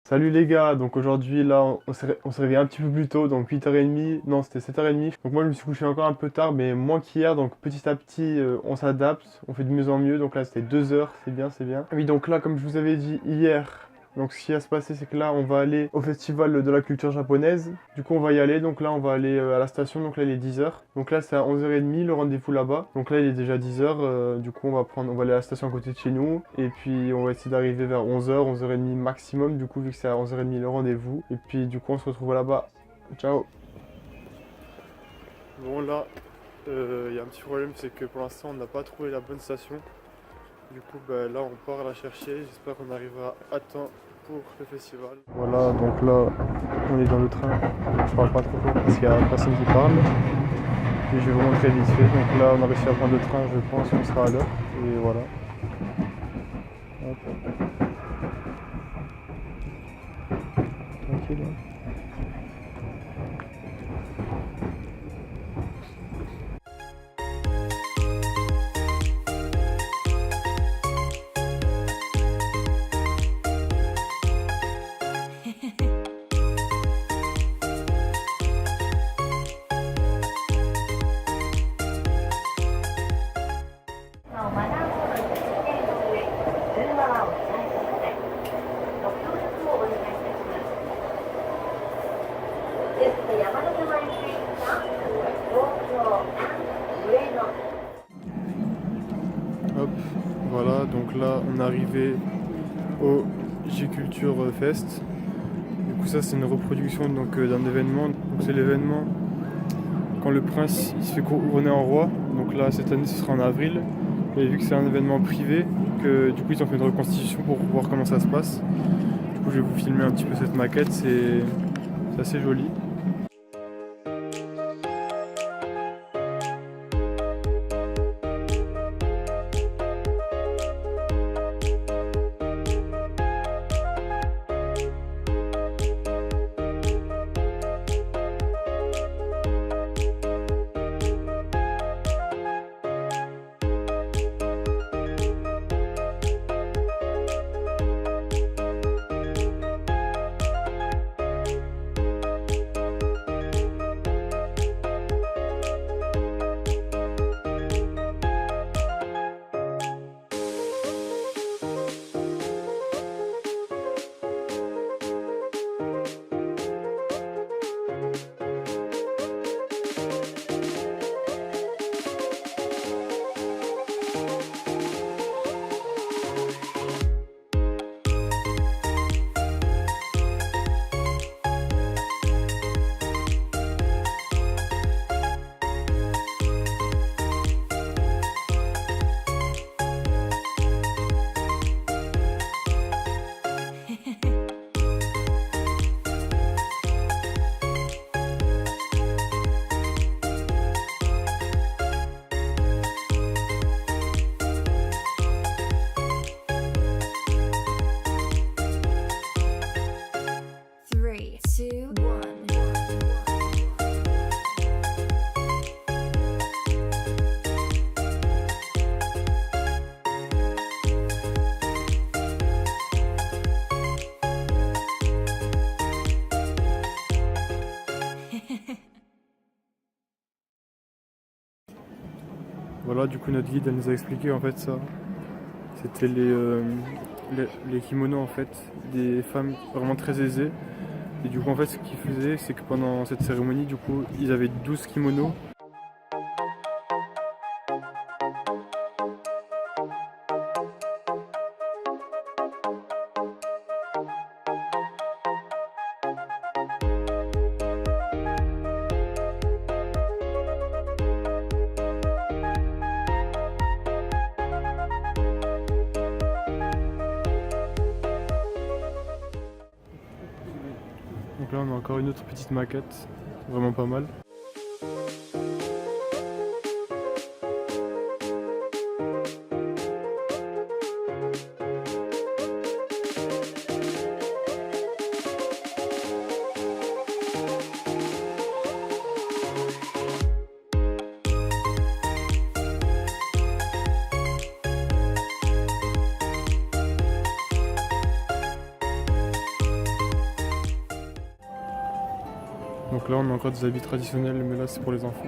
Salut les gars, donc aujourd'hui là on s'est réveillé un petit peu plus tôt, donc 8h30, non c'était 7h30. Donc moi je me suis couché encore un peu tard mais moins qu'hier, donc petit à petit on s'adapte, on fait de mieux en mieux, donc là c'était 2 heures, c'est bien, c'est bien. Oui donc là comme je vous avais dit hier, donc ce qui va se passer c'est que là on va aller au festival de la culture japonaise, du coup on va y aller, donc là on va aller à la station, donc là il est 10h. Donc là c'est à 11h30 le rendez-vous là-bas, donc là il est déjà 10h, du coup on va aller à la station à côté de chez nous, et puis on va essayer d'arriver vers 11h, 11h30 maximum, du coup vu que c'est à 11h30 le rendez-vous, et puis du coup on se retrouve là-bas. Ciao. Bon là, il y a un petit problème, c'est que pour l'instant on n'a pas trouvé la bonne station. Du coup, là, on part la chercher. J'espère qu'on arrivera à temps pour le festival. Voilà, donc là, on est dans le train. Je parle pas trop fort parce qu'il y a personne qui parle. Et je vais vous montrer vite fait. Donc là, on a réussi à prendre le train. Je pense qu'on sera à l'heure. Et voilà. Hop. Tranquille. Hein. Hop, voilà, donc là on est arrivé au J-Culture Fest. Du coup ça c'est une reproduction d'un événement. Donc c'est l'événement quand le prince il se fait couronner en roi. Donc là cette année ce sera en avril. Et vu que c'est un événement privé, que du coup ils ont fait une reconstitution pour voir comment ça se passe. Du coup je vais vous filmer un petit peu cette maquette, c'est assez joli. Three, two, one. Voilà, du coup notre guide elle nous a expliqué en fait ça. C'était les kimonos en fait des femmes vraiment très aisées. Et du coup en fait ce qu'ils faisaient c'est que pendant cette cérémonie du coup ils avaient 12 kimonos. Donc là on a encore une autre petite maquette, vraiment pas mal. Donc là on a encore des habits traditionnels, mais là c'est pour les enfants.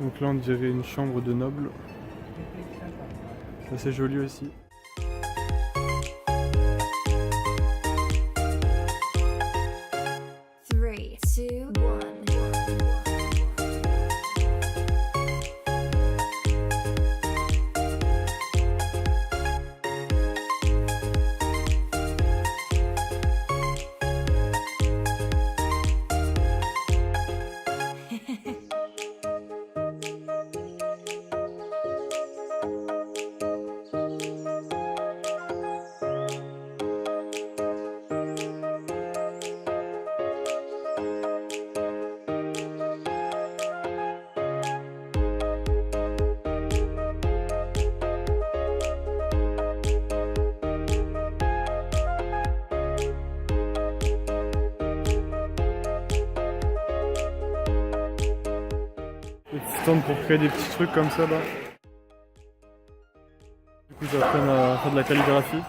Donc là on dirait une chambre de noble. C'est assez joli aussi. Three, two, one. Des petits stands pour créer des petits trucs comme ça là. Du coup ils apprennent à faire de la calligraphie.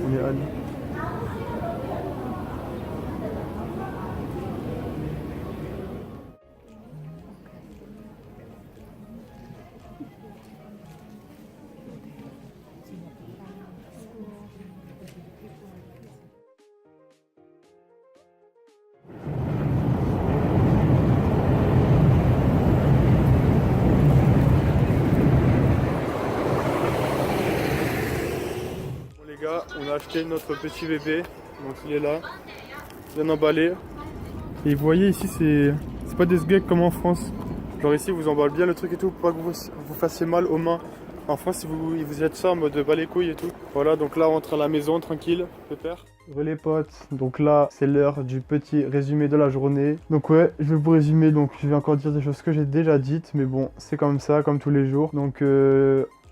On est Ali. On a acheté notre petit bébé, donc il est là, bien emballé. Et vous voyez ici, c'est pas des sgeeks comme en France. Genre ici, vous emballez bien le truc et tout pour pas que vous fassiez mal aux mains. En France, ils vous jettent ça en mode bas les couilles et tout. Voilà, donc là, on rentre à la maison tranquille, pépère. Les potes, donc là, c'est l'heure du petit résumé de la journée. Donc ouais, je vais vous résumer, donc je vais encore dire des choses que j'ai déjà dites, mais bon, c'est comme ça, comme tous les jours. Donc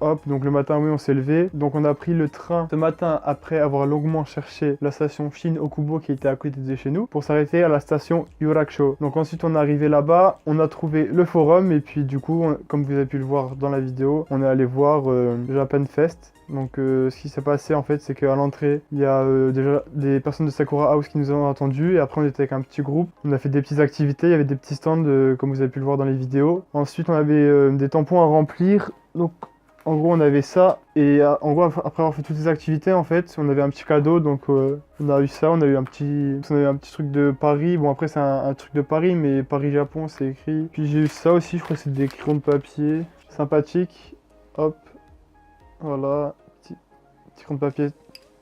hop, donc le matin, oui, on s'est levé. Donc on a pris le train ce matin après avoir longuement cherché la station Shin-Okubo qui était à côté de chez nous pour s'arrêter à la station Yurakusho. Donc ensuite, on est arrivé là-bas, on a trouvé le forum et puis du coup, comme vous avez pu le voir dans la vidéo, on est allé voir Japan Fest. Donc ce qui s'est passé en fait, c'est qu'à l'entrée, il y a déjà des personnes de Sakura House qui nous ont attendus et après on était avec un petit groupe. On a fait des petites activités, il y avait des petits stands comme vous avez pu le voir dans les vidéos. Ensuite, on avait des tampons à remplir. Donc en gros, on avait ça, et en gros, après avoir fait toutes ces activités, en fait, on avait un petit cadeau, donc on a eu ça, on a eu un petit truc de Paris. Bon, après, c'est un truc de Paris, mais Paris-Japon, c'est écrit. Puis j'ai eu ça aussi, je crois que c'est des crayons de papier, sympathique. Hop, voilà, petit crayon de papier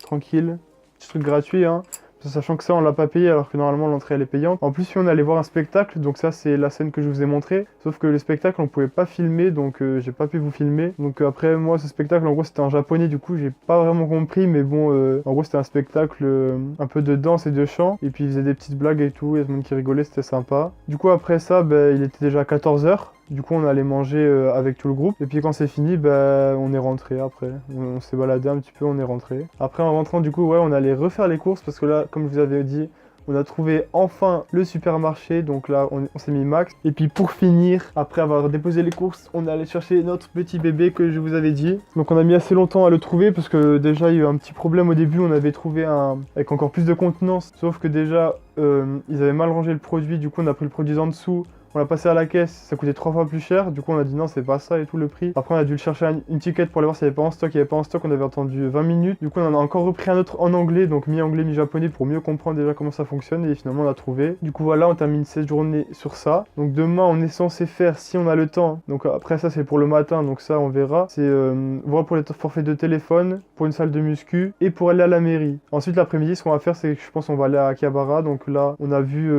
tranquille, petit truc gratuit, hein. Sachant que ça, on l'a pas payé alors que normalement l'entrée elle est payante. En plus, si on allait voir un spectacle, donc ça c'est la scène que je vous ai montré. Sauf que le spectacle on pouvait pas filmer, donc j'ai pas pu vous filmer. Donc après moi ce spectacle en gros c'était en japonais, du coup j'ai pas vraiment compris. Mais bon, en gros c'était un spectacle un peu de danse et de chant. Et puis ils faisaient des petites blagues et tout, il y a tout le monde qui rigolait, c'était sympa. Du coup après ça, il était déjà 14 h. Du coup, on allait manger avec tout le groupe. Et puis quand c'est fini, on est rentré après. On s'est baladé un petit peu, on est rentré. Après, en rentrant, du coup, ouais, on allait refaire les courses parce que là, comme je vous avais dit, on a trouvé enfin le supermarché, donc là on s'est mis max. Et puis pour finir, après avoir déposé les courses, on est allé chercher notre petit bébé que je vous avais dit. Donc on a mis assez longtemps à le trouver parce que déjà il y a eu un petit problème au début, on avait trouvé un avec encore plus de contenance. Sauf que déjà ils avaient mal rangé le produit, du coup on a pris le produit en dessous. On l'a passé à la caisse, ça coûtait 3 fois plus cher. Du coup, on a dit non, c'est pas ça et tout le prix. Après, on a dû le chercher une ticket pour aller voir s'il n'y avait pas en stock. Il n'y avait pas en stock, on avait attendu 20 minutes. Du coup, on en a encore repris un autre en anglais, donc mi-anglais, mi-japonais pour mieux comprendre déjà comment ça fonctionne. Et finalement, on l'a trouvé. Du coup, voilà, on termine cette journée sur ça. Donc, demain, on est censé faire, si on a le temps. Donc, après, ça, c'est pour le matin, donc ça, on verra. C'est voir pour les forfaits de téléphone, pour une salle de muscu et pour aller à la mairie. Ensuite, l'après-midi, ce qu'on va faire, c'est que je pense qu'on va aller à Akihabara. Donc là, on a vu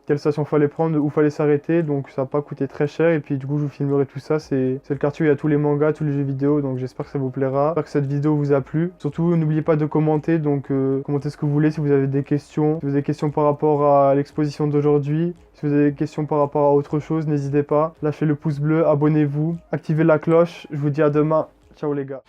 quelle station fallait prendre, où fallait s'arrêter, donc ça n'a pas coûté très cher. Et puis du coup je vous filmerai tout ça, c'est le quartier où il y a tous les mangas, tous les jeux vidéo, donc j'espère que ça vous plaira, j'espère que cette vidéo vous a plu. Surtout n'oubliez pas de commenter, donc commentez ce que vous voulez si vous avez des questions, si vous avez des questions par rapport à l'exposition d'aujourd'hui, si vous avez des questions par rapport à autre chose, n'hésitez pas, lâchez le pouce bleu, abonnez-vous, activez la cloche, je vous dis à demain, ciao les gars.